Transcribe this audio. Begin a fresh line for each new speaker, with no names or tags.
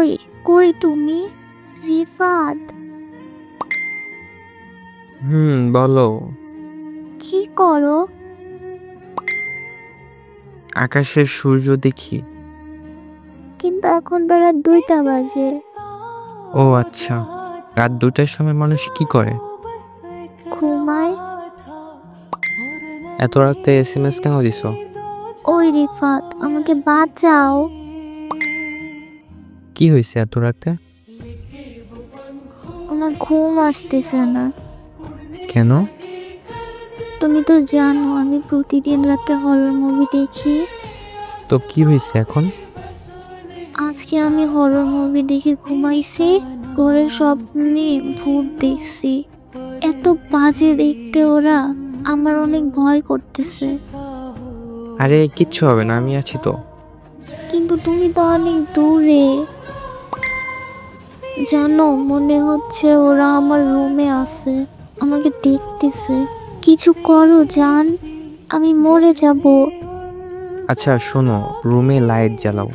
কই কই তুমি? রিফাত,
বলো।
কি করো?
আকাশের সূর্য দেখি।
কিন্তু এখন তো রাত 2টা বাজে।
ও আচ্ছা, রাত 2টার সময় মানুষ কি করে?
ঘুমায়।
এত রাতে SMS কেন দিছো?
ওই রিফাত, আমাকে বাঁচাও।
কি হয়েছে এত রাতে?
আমার ঘুম আসতেছে না।
কেন?
তুমি তো জানো আমি প্রতিদিন রাতে হরর মুভি দেখি।
তো কি হয়েছে এখন?
আজকে আমি হরর মুভি দেখে ঘুমাইছি, ঘরের স্বপ্নে ভূত দেখছি। এত বাজে দেখতে ওরা, আমার অনেক ভয় করতেছে।
আরে কিচ্ছু হবে না, আমি আছি তো।
কিন্তু তুমি তো অনেক দূরে। জানো, মনে হচ্ছে ওরা আমার রুমে আছে, আমাকে দেখতেছে। কিছু করো জান, আমি মরে যাব।
আচ্ছা শোনো, রুমে লাইট জ্বালাও।